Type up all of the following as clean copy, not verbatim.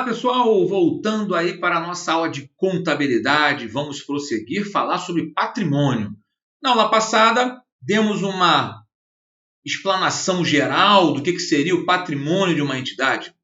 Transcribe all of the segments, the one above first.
pessoal, voltando aí para a nossa aula de contabilidade, vamos prosseguir falar sobre patrimônio. Na aula passada, demos uma explanação geral do que seria o patrimônio de uma entidade.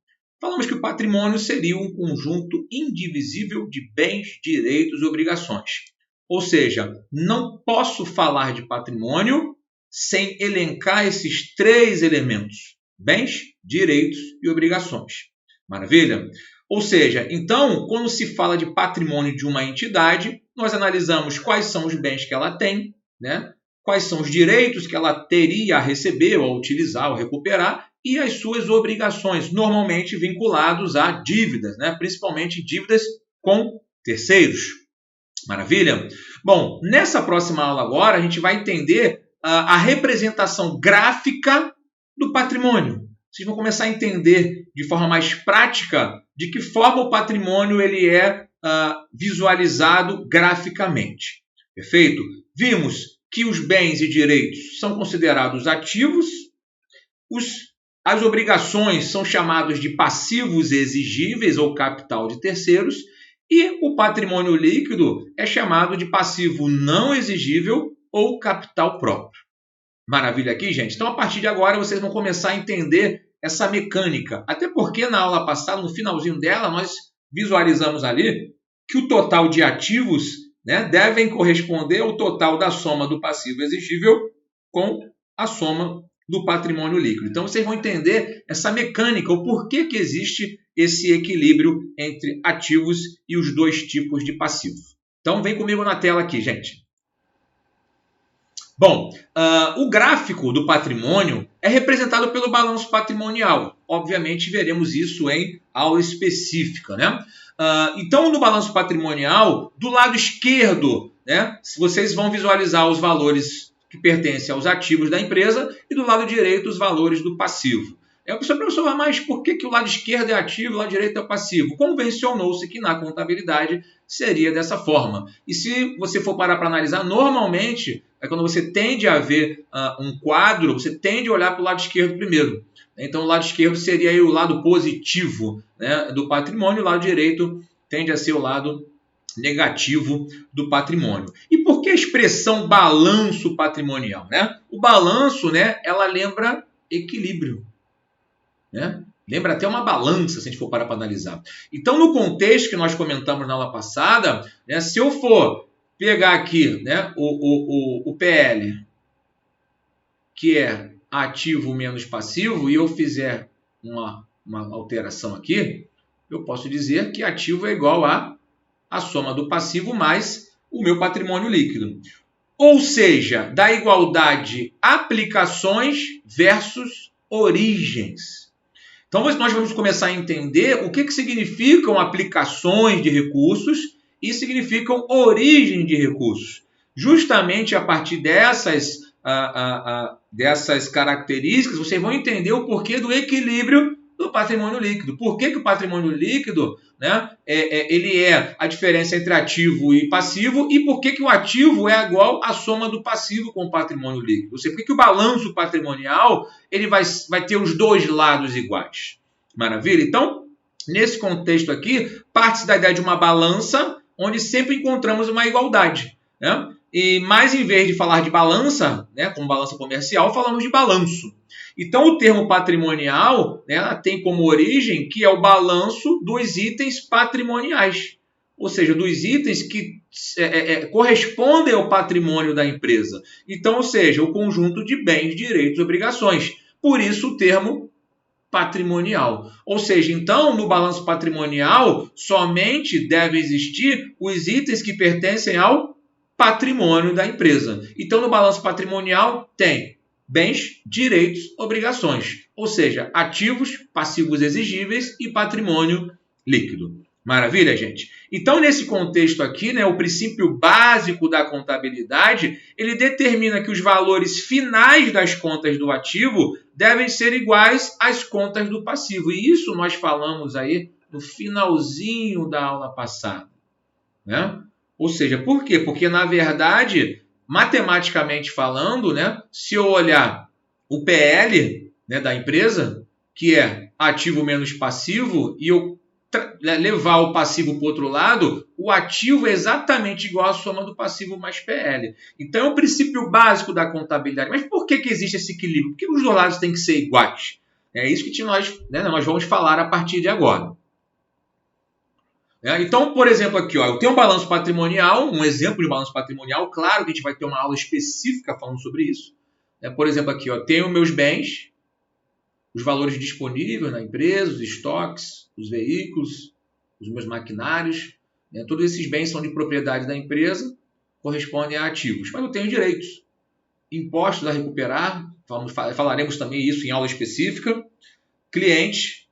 Falamos que o patrimônio seria um conjunto indivisível de bens, direitos e obrigações. Ou seja, não posso falar de patrimônio sem elencar esses três elementos: bens, direitos e obrigações. Maravilha? Ou seja, então, quando se fala de patrimônio de uma entidade, nós analisamos quais são os bens que ela tem, né? Quais são os direitos que ela teria a receber, ou a utilizar, ou recuperar, e as suas obrigações, normalmente vinculados a dívidas, né? Principalmente dívidas com terceiros. Maravilha? Bom, nessa próxima aula agora, a gente vai entender a representação gráfica do patrimônio. Vocês vão começar a entender de forma mais prática de que forma o patrimônio ele é visualizado graficamente. Perfeito? Vimos que os bens e direitos são considerados ativos, as obrigações são chamadas de passivos exigíveis ou capital de terceiros, e o patrimônio líquido é chamado de passivo não exigível ou capital próprio. Maravilha aqui, gente? Então, a partir de agora, vocês vão começar a entender essa mecânica. Até porque, na aula passada, no finalzinho dela, nós visualizamos ali que o total de ativos, né, devem corresponder ao total da soma do passivo exigível com a soma do patrimônio líquido. Então, vocês vão entender essa mecânica, o porquê que existe esse equilíbrio entre ativos e os dois tipos de passivo. Então, vem comigo na tela aqui, gente. Bom, o gráfico do patrimônio é representado pelo balanço patrimonial. Obviamente, veremos isso em aula específica, né? Então, no balanço patrimonial, do lado esquerdo, né, vocês vão visualizar os valores que pertencem aos ativos da empresa e do lado direito os valores do passivo. Professor, mas por que o lado esquerdo é ativo e o lado direito é passivo? Convencionou-se que na contabilidade seria dessa forma. E se você for parar para analisar, normalmente, quando você tende a ver um quadro, você tende a olhar para o lado esquerdo primeiro. Então, o lado esquerdo seria aí o lado positivo, né, do patrimônio, e o lado direito tende a ser o lado negativo do patrimônio. E por que a expressão balanço patrimonial? Né? O balanço, né, ela lembra equilíbrio. Né? Lembra até uma balança, se a gente for parar para analisar. Então, no contexto que nós comentamos na aula passada, né, se eu for pegar aqui, né, o PL, que é ativo menos passivo, e eu fizer uma alteração aqui, eu posso dizer que ativo é igual a soma do passivo mais o meu patrimônio líquido. Ou seja, da igualdade aplicações versus origens. Então, nós vamos começar a entender o que significam aplicações de recursos e significam origem de recursos. Justamente a partir dessas características, vocês vão entender o porquê do equilíbrio do patrimônio líquido. Por que o patrimônio líquido, né, ele é a diferença entre ativo e passivo, e por que o ativo é igual à soma do passivo com o patrimônio líquido. Ou seja, por que o balanço patrimonial ele vai ter os dois lados iguais. Maravilha? Então, nesse contexto aqui, parte-se da ideia de uma balança, onde sempre encontramos uma igualdade. Né? Mas em vez de falar de balança, né, como balança comercial, falamos de balanço. Então, o termo patrimonial, né, tem como origem que é o balanço dos itens patrimoniais, ou seja, dos itens que correspondem ao patrimônio da empresa. Então, ou seja, o conjunto de bens, direitos e obrigações. Por isso, o termo patrimonial. Ou seja, então, no balanço patrimonial, somente devem existir os itens que pertencem ao patrimônio da empresa. Então, no balanço patrimonial, tem bens, direitos, obrigações, ou seja, ativos, passivos exigíveis e patrimônio líquido. Maravilha, gente? Então, nesse contexto aqui, né, o princípio básico da contabilidade, ele determina que os valores finais das contas do ativo devem ser iguais às contas do passivo. E isso nós falamos aí no finalzinho da aula passada. Né? Ou seja, por quê? Porque, na verdade, matematicamente falando, né, se eu olhar o PL, né, da empresa, que é ativo menos passivo, e eu levar o passivo para o outro lado, o ativo é exatamente igual à soma do passivo mais PL. Então, é o princípio básico da contabilidade. Mas por que existe esse equilíbrio? Por que os dois lados têm que ser iguais? É isso que nós vamos falar a partir de agora. Então, por exemplo, aqui, eu tenho um balanço patrimonial, um exemplo de balanço patrimonial. Claro que a gente vai ter uma aula específica falando sobre isso. Por exemplo, aqui, tenho meus bens, os valores disponíveis na empresa, os estoques, os veículos, os meus maquinários. Todos esses bens são de propriedade da empresa, correspondem a ativos. Mas eu tenho direitos. Impostos a recuperar, falaremos também isso em aula específica. Clientes,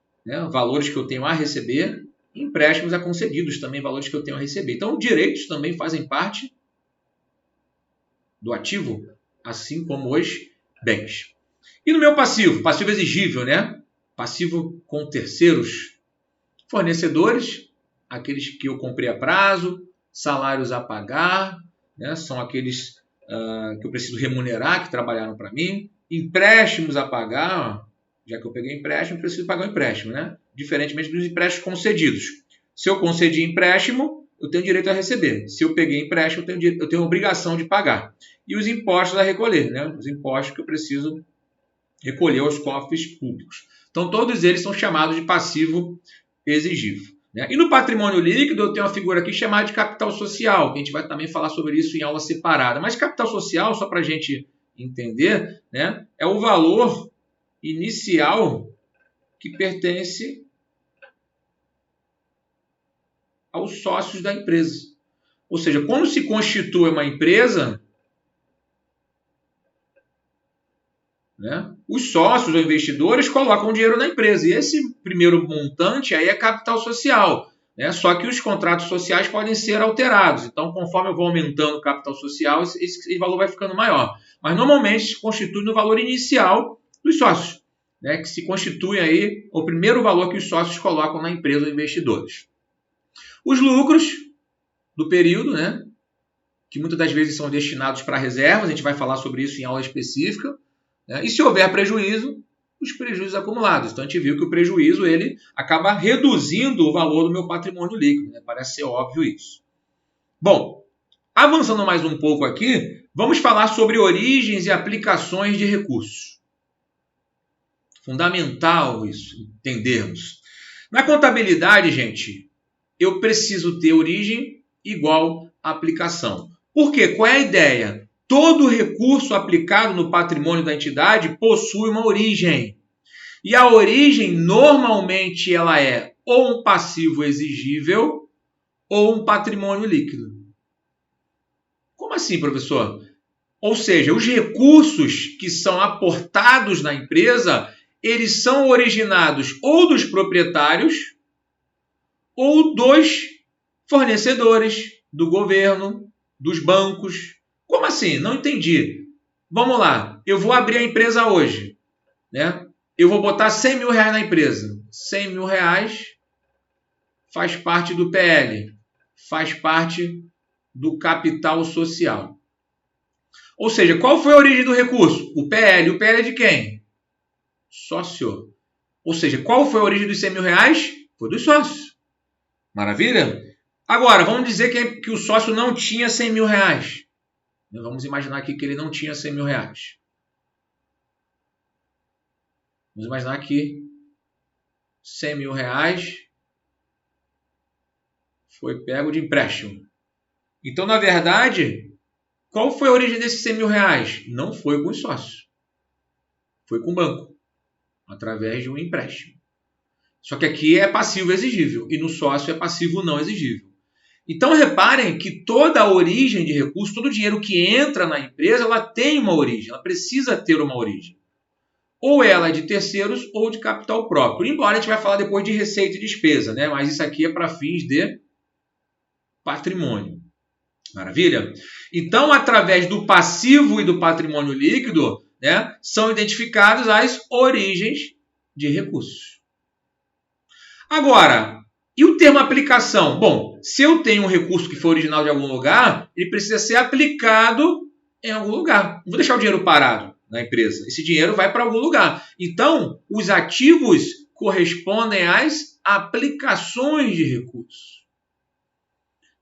valores que eu tenho a receber. Empréstimos a concedidos, também valores que eu tenho a receber. Então, direitos também fazem parte do ativo, assim como os bens. E no meu passivo? Passivo exigível, Passivo com terceiros, fornecedores, aqueles que eu comprei a prazo, salários a pagar, são aqueles que eu preciso remunerar, que trabalharam para mim, empréstimos a pagar, já que eu peguei empréstimo, eu preciso pagar o empréstimo, Diferentemente dos empréstimos concedidos. Se eu concedi empréstimo, eu tenho direito a receber. Se eu peguei empréstimo, eu tenho obrigação de pagar. E os impostos a recolher, Os impostos que eu preciso recolher aos cofres públicos. Então, todos eles são chamados de passivo exigível. E no patrimônio líquido, eu tenho uma figura aqui chamada de capital social, que a gente vai também falar sobre isso em aula separada. Mas capital social, só para a gente entender, é o valor inicial que pertence aos sócios da empresa. Ou seja, quando se constitui uma empresa, os sócios ou investidores colocam dinheiro na empresa. E esse primeiro montante aí é capital social. Só que os contratos sociais podem ser alterados. Então, conforme eu vou aumentando o capital social, esse valor vai ficando maior. Mas, normalmente, se constitui no valor inicial dos sócios, que se constitui aí o primeiro valor que os sócios colocam na empresa ou investidores. Os lucros do período, que muitas das vezes são destinados para reservas, a gente vai falar sobre isso em aula específica. E se houver prejuízo, os prejuízos acumulados. Então, a gente viu que o prejuízo ele acaba reduzindo o valor do meu patrimônio líquido. Parece ser óbvio isso. Bom, avançando mais um pouco aqui, vamos falar sobre origens e aplicações de recursos. Fundamental isso, entendermos. Na contabilidade, gente, eu preciso ter origem igual a aplicação. Por quê? Qual é a ideia? Todo recurso aplicado no patrimônio da entidade possui uma origem. E a origem, normalmente, ela é ou um passivo exigível ou um patrimônio líquido. Como assim, professor? Ou seja, os recursos que são aportados na empresa, eles são originados ou dos proprietários ou dos fornecedores, do governo, dos bancos. Como assim? Não entendi. Vamos lá. Eu vou abrir a empresa hoje. Eu vou botar 100 mil reais na empresa. 100 mil reais faz parte do PL. Faz parte do capital social. Ou seja, qual foi a origem do recurso? O PL. O PL é de quem? Sócio. Ou seja, qual foi a origem dos 100 mil reais? Foi dos sócios. Maravilha? Agora, vamos dizer que o sócio não tinha 100 mil reais. Vamos imaginar aqui que ele não tinha 100 mil reais. Vamos imaginar que 100 mil reais foi pego de empréstimo. Então, na verdade, qual foi a origem desses 100 mil reais? Não foi com os sócios. Foi com o banco, através de um empréstimo. Só que aqui é passivo exigível e no sócio é passivo não exigível. Então, reparem que toda a origem de recurso, todo o dinheiro que entra na empresa, ela tem uma origem, ela precisa ter uma origem. Ou ela é de terceiros ou de capital próprio. Embora a gente vai falar depois de receita e despesa, mas isso aqui é para fins de patrimônio. Maravilha? Então, através do passivo e do patrimônio líquido, são identificadas as origens de recursos. Agora, e o termo aplicação? Bom, se eu tenho um recurso que foi original de algum lugar, ele precisa ser aplicado em algum lugar. Não vou deixar o dinheiro parado na empresa. Esse dinheiro vai para algum lugar. Então, os ativos correspondem às aplicações de recursos.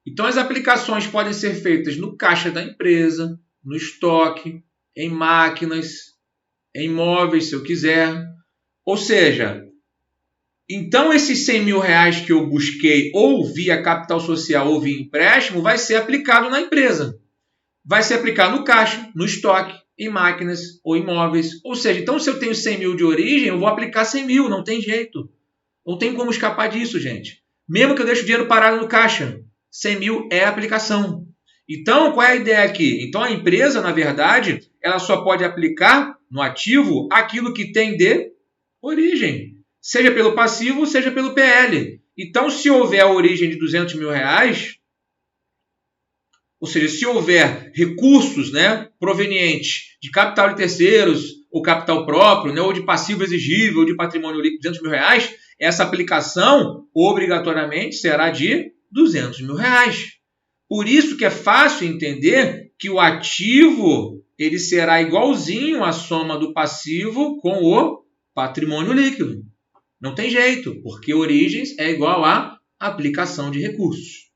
Então, as aplicações podem ser feitas no caixa da empresa, no estoque, em máquinas, em imóveis, se eu quiser. Ou seja, então esses 100 mil reais que eu busquei ou via capital social ou via empréstimo vai ser aplicado na empresa. Vai ser aplicado no caixa, no estoque, em máquinas ou imóveis. Ou seja, então se eu tenho 100 mil de origem, eu vou aplicar 100 mil, não tem jeito. Não tem como escapar disso, gente. Mesmo que eu deixe o dinheiro parado no caixa, 100 mil é aplicação. Então, qual é a ideia aqui? Então, a empresa, na verdade, ela só pode aplicar no ativo aquilo que tem de origem. Seja pelo passivo, seja pelo PL. Então, se houver a origem de 200 mil reais, ou seja, se houver recursos, né, provenientes de capital de terceiros, ou capital próprio, né, ou de passivo exigível, ou de patrimônio líquido de 200 mil reais, essa aplicação obrigatoriamente será de 200 mil reais. Por isso que é fácil entender que o ativo ele será igualzinho à soma do passivo com o patrimônio líquido. Não tem jeito, porque origens é igual a aplicação de recursos.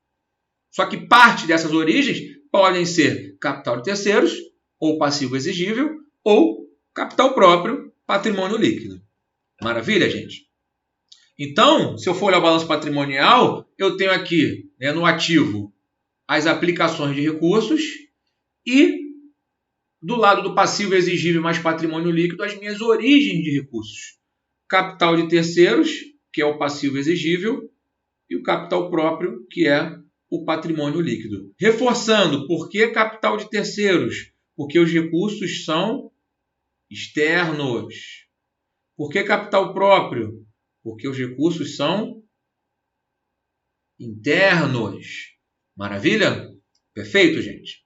Só que parte dessas origens podem ser capital de terceiros, ou passivo exigível, ou capital próprio, patrimônio líquido. Maravilha, gente? Então, se eu for olhar o balanço patrimonial, eu tenho aqui, né, no ativo as aplicações de recursos e do lado do passivo exigível mais patrimônio líquido as minhas origens de recursos. Capital de terceiros, que é o passivo exigível, e o capital próprio, que é o patrimônio líquido. Reforçando, por que capital de terceiros? Porque os recursos são externos. Por que capital próprio? Porque os recursos são internos. Maravilha? Perfeito, gente?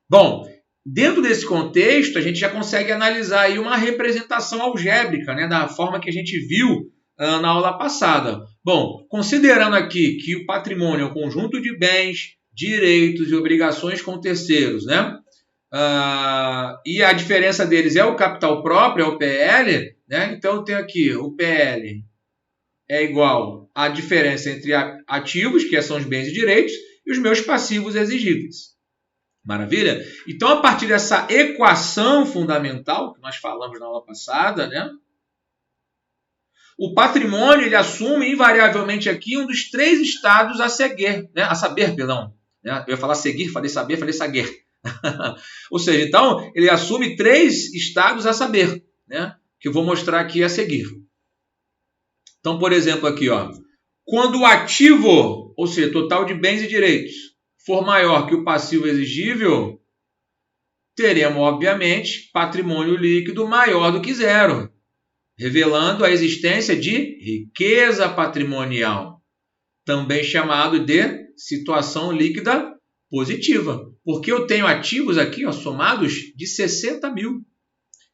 Bom, dentro desse contexto, a gente já consegue analisar aí uma representação algébrica, né, da forma que a gente viu na aula passada. Bom, considerando aqui que o patrimônio é um conjunto de bens, direitos e obrigações com terceiros, né? E a diferença deles é o capital próprio, é o PL, né? Então eu tenho aqui o PL é igual à diferença entre ativos, que são os bens e direitos, e os meus passivos exigíveis. Maravilha? Então, a partir dessa equação fundamental que nós falamos na aula passada, né? O patrimônio ele assume invariavelmente aqui um dos 3 estados a seguir, né? A saber, perdão. Né? Eu ia falar seguir, falei saber, falei saber. Ou seja, então, ele assume 3 estados a saber, né? Que eu vou mostrar aqui a seguir. Então, por exemplo, aqui, ó, quando o ativo, ou seja, total de bens e direitos, for maior que o passivo exigível, teremos, obviamente, patrimônio líquido maior do que zero, revelando a existência de riqueza patrimonial, também chamado de situação líquida positiva, porque eu tenho ativos aqui, ó, somados de 60 mil,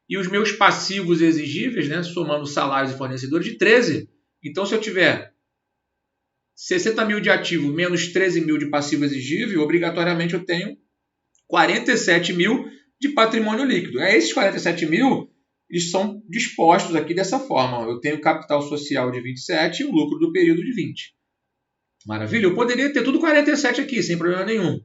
e os meus passivos exigíveis, né, somando salários e fornecedores, de 13. Então, se eu tiver 60 mil de ativo menos 13 mil de passivo exigível, obrigatoriamente eu tenho 47 mil de patrimônio líquido. Esses 47 mil eles são dispostos aqui dessa forma. Eu tenho capital social de 27 e o lucro do período de 20. Maravilha? Eu poderia ter tudo 47 aqui, sem problema nenhum.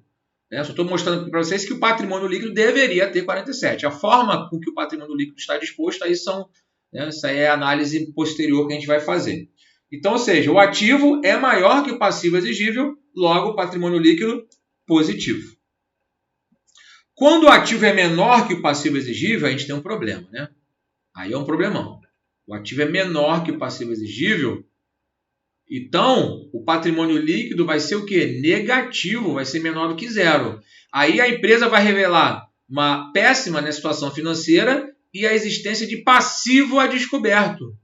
Só estou mostrando para vocês que o patrimônio líquido deveria ter 47. A forma com que o patrimônio líquido está disposto, aí são, né, essa é a análise posterior que a gente vai fazer. Então, ou seja, o ativo é maior que o passivo exigível, logo o patrimônio líquido positivo. Quando o ativo é menor que o passivo exigível, a gente tem um problema, né? Aí é um problemão. O ativo é menor que o passivo exigível, então o patrimônio líquido vai ser o quê? Negativo, vai ser menor do que zero. Aí a empresa vai revelar uma péssima, né, situação financeira e a existência de passivo a descoberto.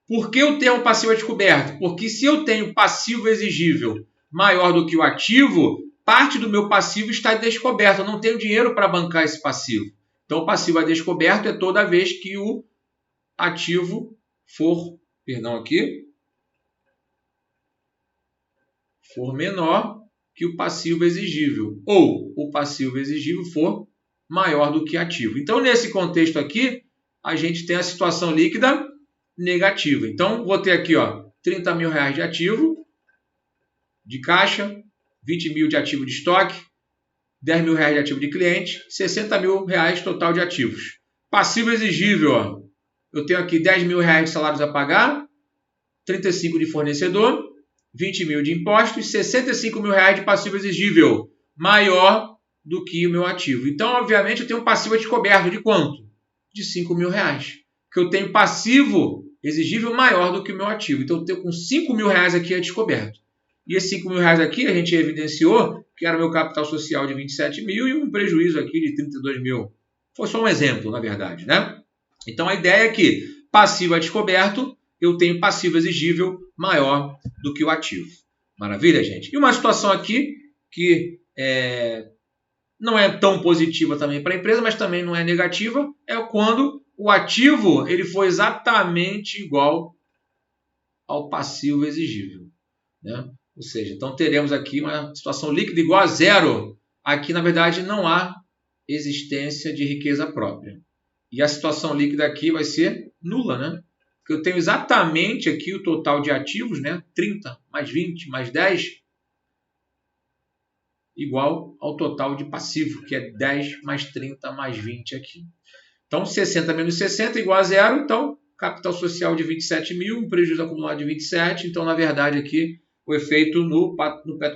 Por que o termo passivo a descoberto? Porque se eu tenho passivo exigível maior do que o ativo, parte do meu passivo está descoberto. Eu não tenho dinheiro para bancar esse passivo. Então, o passivo a descoberto é toda vez que o ativo for menor que o passivo exigível. Ou o passivo exigível for maior do que ativo. Então, nesse contexto aqui, a gente tem a situação líquida negativa. Então, vou ter aqui, ó, 30 mil reais de ativo, de caixa, 20 mil de ativo de estoque, 10 mil reais de ativo de cliente, 60 mil reais total de ativos. Passivo exigível, ó, eu tenho aqui 10 mil reais de salários a pagar, 35 de fornecedor, 20 mil de impostos, 65 mil reais de passivo exigível, maior do que o meu ativo. Então, obviamente, eu tenho um passivo descoberto de quanto? De 5 mil reais. Porque eu tenho passivo exigível maior do que o meu ativo. Então, eu tenho com 5 mil reais aqui é descoberto. E esses 5 mil reais aqui, a gente evidenciou que era o meu capital social de 27 mil e um prejuízo aqui de 32 mil. Foi só um exemplo, na verdade, né? Então, a ideia é que passivo a descoberto, eu tenho passivo exigível maior do que o ativo. Maravilha, gente? E uma situação aqui que não é tão positiva também para a empresa, mas também não é negativa, é quando o ativo ele for exatamente igual ao passivo exigível, né? Ou seja, então teremos aqui uma situação líquida igual a zero. Aqui, na verdade, não há existência de riqueza própria. E a situação líquida aqui vai ser nula, né? Porque eu tenho exatamente aqui o total de ativos, né? 30 mais 20 mais 10, igual ao total de passivo, que é 10 mais 30 mais 20 aqui. Então, 60 menos 60 igual a zero. Então, capital social de 27 mil, um prejuízo acumulado de 27. Então, na verdade, aqui o efeito no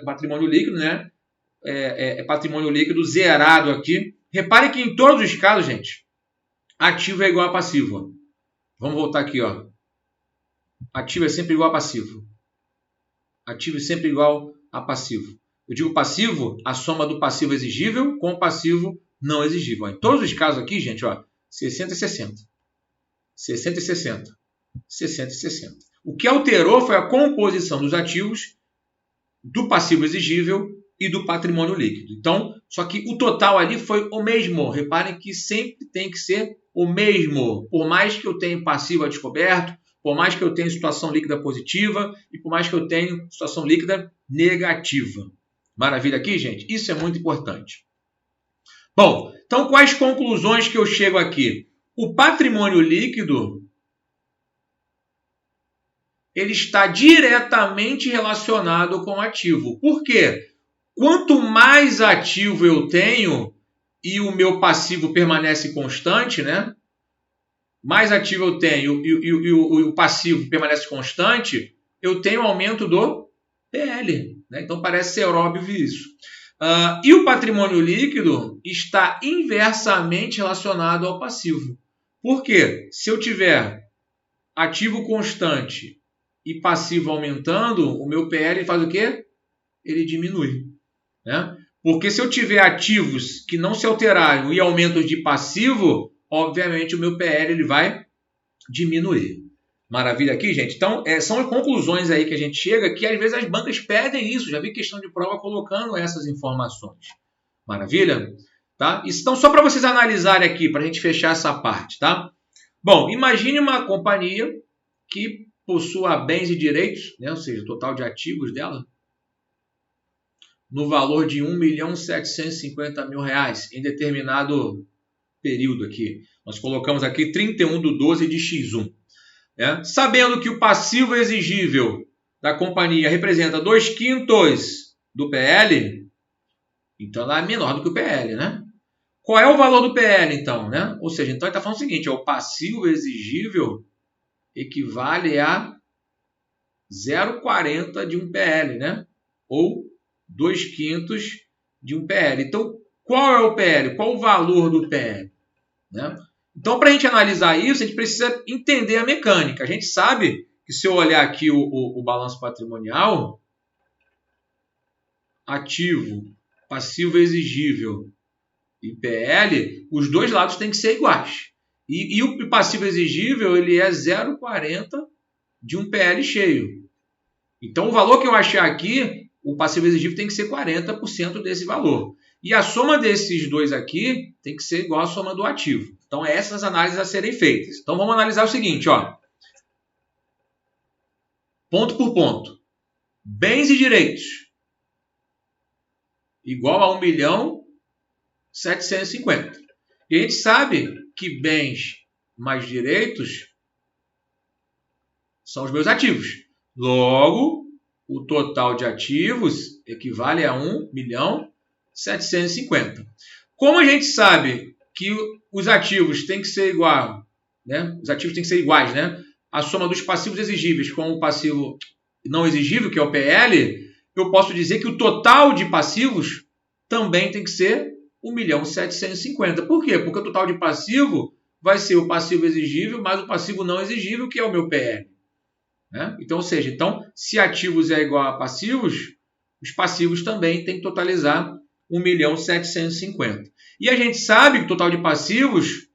patrimônio líquido, né? É patrimônio líquido zerado aqui. Repare que em todos os casos, gente, ativo é igual a passivo. Vamos voltar aqui, ó. Ativo é sempre igual a passivo. Ativo é sempre igual a passivo. Eu digo passivo, a soma do passivo exigível com o passivo não exigível. Em todos os casos aqui, gente, ó, 60 e 60. 60 e 60. 60 e 60. O que alterou foi a composição dos ativos, do passivo exigível e do patrimônio líquido. Então, só que o total ali foi o mesmo. Reparem que sempre tem que ser o mesmo. Por mais que eu tenha passivo a descoberto, por mais que eu tenha situação líquida positiva e por mais que eu tenha situação líquida negativa. Maravilha aqui, gente? Isso é muito importante. Bom, então quais conclusões que eu chego aqui? O patrimônio líquido ele está diretamente relacionado com o ativo. Por quê? Quanto mais ativo eu tenho e o meu passivo permanece constante, né? Mais ativo eu tenho e o passivo permanece constante, eu tenho aumento do PL. Né? Então parece ser óbvio isso. E o patrimônio líquido está inversamente relacionado ao passivo. Por quê? Se eu tiver ativo constante e passivo aumentando, o meu PL faz o quê? Ele diminui. Né? Porque se eu tiver ativos que não se alteraram e aumentos de passivo, obviamente o meu PL ele vai diminuir. Maravilha aqui, gente? Então, são conclusões aí que a gente chega que às vezes as bancas pedem isso. Já vi questão de prova colocando essas informações. Maravilha? Tá? Então, só para vocês analisarem aqui, para a gente fechar essa parte. Tá? Bom, imagine uma companhia que possua bens e direitos, né? Ou seja, o total de ativos dela, no valor de R$1.750.000 em determinado período aqui. Nós colocamos aqui 31/12 de X1. Né? Sabendo que o passivo exigível da companhia representa 2/5 do PL, então ela é menor do que o PL, né? Qual é o valor do PL, então? Né? Ou seja, então ele está falando o seguinte, o passivo exigível equivale a 0,40 de um PL, né? Ou 2/5 de um PL. Então, qual é o PL? Qual o valor do PL? Né? Então, para a gente analisar isso, a gente precisa entender a mecânica. A gente sabe que se eu olhar aqui o balanço patrimonial, ativo, passivo exigível e PL, os dois lados têm que ser iguais. E o passivo exigível ele é 0,40 de um PL cheio. Então, o valor que eu achar aqui, o passivo exigível tem que ser 40% desse valor. E a soma desses dois aqui tem que ser igual à soma do ativo. Então, essas análises a serem feitas. Então, vamos analisar o seguinte, ó. Ponto por ponto. Bens e direitos. Igual a 1.750.000. E a gente sabe que bens mais direitos são os meus ativos. Logo, o total de ativos equivale a 1.750.000. Como a gente sabe que os ativos têm que ser igual, né? Os ativos têm que ser iguais, né? A soma dos passivos exigíveis com o passivo não exigível, que é o PL, eu posso dizer que o total de passivos também tem que ser 1.750.000. Por quê? Porque o total de passivo vai ser o passivo exigível mais o passivo não exigível, que é o meu PL. Né? Então, ou seja, se ativos é igual a passivos, os passivos também têm que totalizar 1.750.000. E a gente sabe que o total de passivos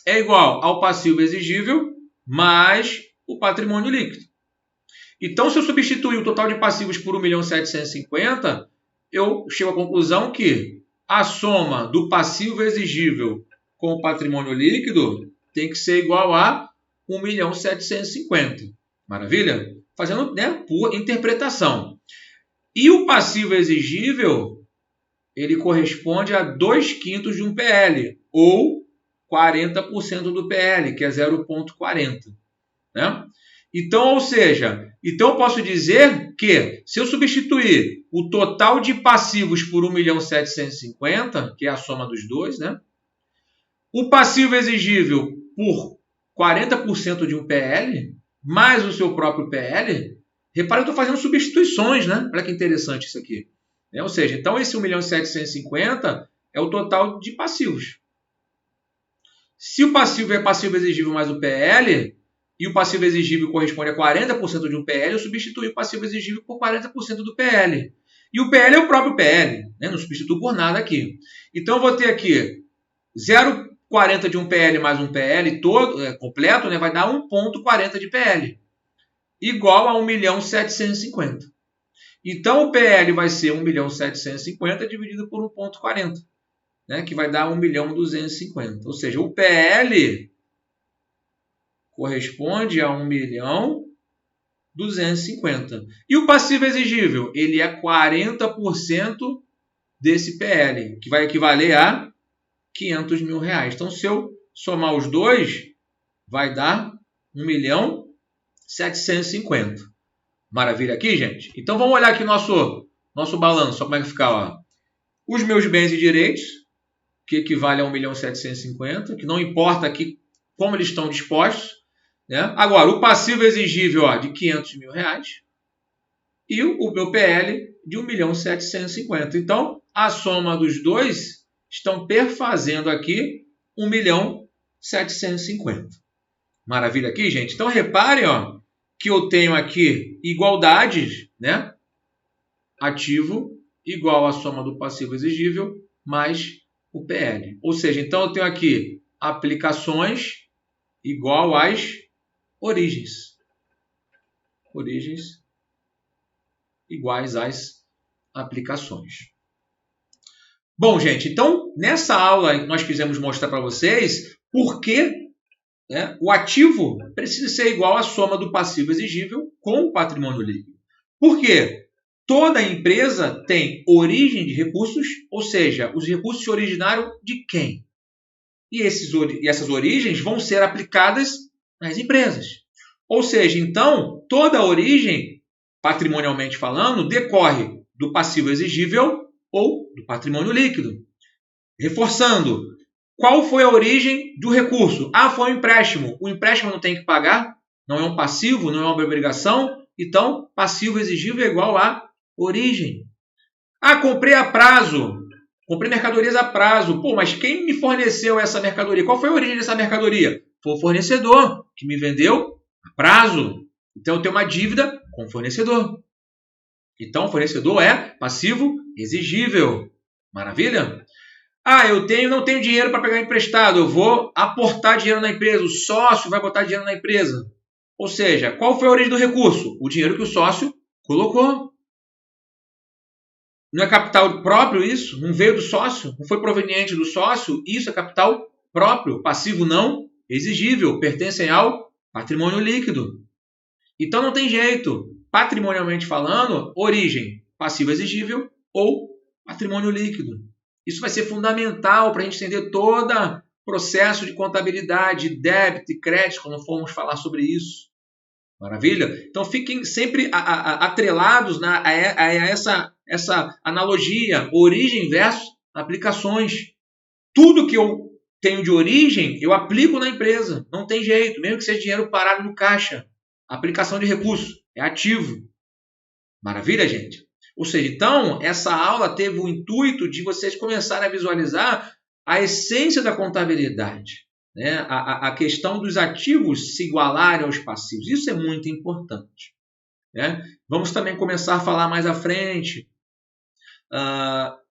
é igual ao passivo exigível mais o patrimônio líquido. Então, se eu substituir o total de passivos por 1.750.000, eu chego à conclusão que a soma do passivo exigível com o patrimônio líquido tem que ser igual a 1.750.000. Maravilha? Fazendo, né, por interpretação. E o passivo exigível, ele corresponde a 2/5 de um PL, ou 40% do PL, que é 0,40. Né? Então, ou seja, eu posso dizer que se eu substituir o total de passivos por 1.750.000, que é a soma dos dois, né? O passivo exigível por 40% de um PL, mais o seu próprio PL, repare que eu estou fazendo substituições, né? Olha que interessante isso aqui. Ou seja, então esse 1.750.000 é o total de passivos. Se o passivo é passivo exigível mais o PL, e o passivo exigível corresponde a 40% de um PL, eu substituo o passivo exigível por 40% do PL. E o PL é o próprio PL, né? Não substituo por nada aqui. Então eu vou ter aqui 0,40 de um PL mais um PL todo, completo, né? Vai dar 1,40 de PL, igual a 1.750.000. Então o PL vai ser 1.750.000 dividido por 1,40, né? Que vai dar 1.250.000. Ou seja, o PL corresponde a 1.250.000. E o passivo exigível? Ele é 40% desse PL, que vai equivaler a R$500.000. Então, se eu somar os dois, vai dar 1.750.000. Maravilha aqui, gente? Então, vamos olhar aqui nosso balanço. Como é que fica? Ó. Os meus bens e direitos, que equivale a 1.750.000, que não importa aqui como eles estão dispostos. Né? Agora, o passivo exigível de R$500.000 e o meu PL de 1.750.000. Então, a soma dos dois estão perfazendo aqui 1.750.000. Maravilha aqui, gente? Então, reparem que eu tenho aqui igualdades, né? Ativo igual à soma do passivo exigível mais o PL. Ou seja, então eu tenho aqui aplicações igual às origens. Origens iguais às aplicações. Bom, gente, então nessa aula nós quisemos mostrar para vocês por que o ativo precisa ser igual à soma do passivo exigível com o patrimônio líquido. Por quê? Toda empresa tem origem de recursos, ou seja, os recursos se originaram de quem? E essas origens vão ser aplicadas nas empresas. Ou seja, então, toda origem, patrimonialmente falando, decorre do passivo exigível ou do patrimônio líquido. Reforçando, qual foi a origem do recurso? Foi um empréstimo. O empréstimo não tem que pagar, não é um passivo, não é uma obrigação. Então, passivo exigível é igual a origem. Comprei a prazo. Comprei mercadorias a prazo. Mas quem me forneceu essa mercadoria? Qual foi a origem dessa mercadoria? Foi o fornecedor que me vendeu a prazo. Então, eu tenho uma dívida com o fornecedor. Então, o fornecedor é passivo exigível. Maravilha? Eu não tenho dinheiro para pegar emprestado. Eu vou aportar dinheiro na empresa. O sócio vai botar dinheiro na empresa. Ou seja, qual foi a origem do recurso? O dinheiro que o sócio colocou. Não é capital próprio isso? Não veio do sócio? Não foi proveniente do sócio? Isso é capital próprio. Passivo não exigível. Pertencem ao patrimônio líquido. Então não tem jeito. Patrimonialmente falando, origem passivo exigível ou patrimônio líquido. Isso vai ser fundamental para a gente entender todo o processo de contabilidade, débito e crédito, quando formos falar sobre isso. Maravilha? Então fiquem sempre atrelados a essa analogia, origem versus aplicações. Tudo que eu tenho de origem, eu aplico na empresa. Não tem jeito, mesmo que seja dinheiro parado no caixa. Aplicação de recurso é ativo. Maravilha, gente? Ou seja, então, essa aula teve o intuito de vocês começarem a visualizar a essência da contabilidade, né? A questão dos ativos se igualarem aos passivos. Isso é muito importante, né? Vamos também começar a falar mais à frente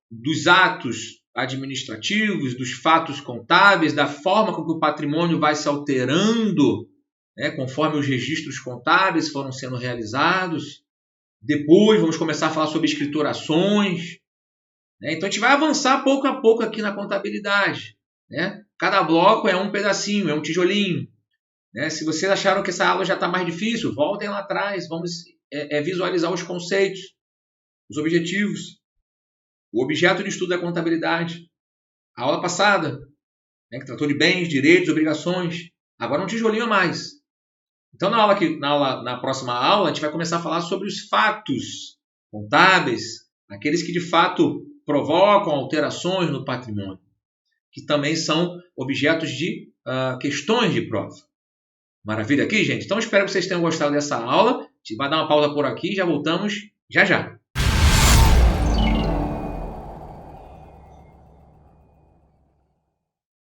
dos atos administrativos, dos fatos contábeis, da forma como o patrimônio vai se alterando, né, conforme os registros contábeis foram sendo realizados. Depois vamos começar a falar sobre escriturações, né? Então a gente vai avançar pouco a pouco aqui na contabilidade, né? Cada bloco é um pedacinho, é um tijolinho, né? Se vocês acharam que essa aula já está mais difícil, voltem lá atrás, vamos visualizar os conceitos, os objetivos, o objeto de estudo da contabilidade. A aula passada, né, que tratou de bens, direitos, obrigações, agora um tijolinho a mais. Então, na próxima aula, a gente vai começar a falar sobre os fatos contábeis, aqueles que de fato provocam alterações no patrimônio, que também são objetos de questões de prova. Maravilha aqui, gente? Então, espero que vocês tenham gostado dessa aula. A gente vai dar uma pausa por aqui e já voltamos já já.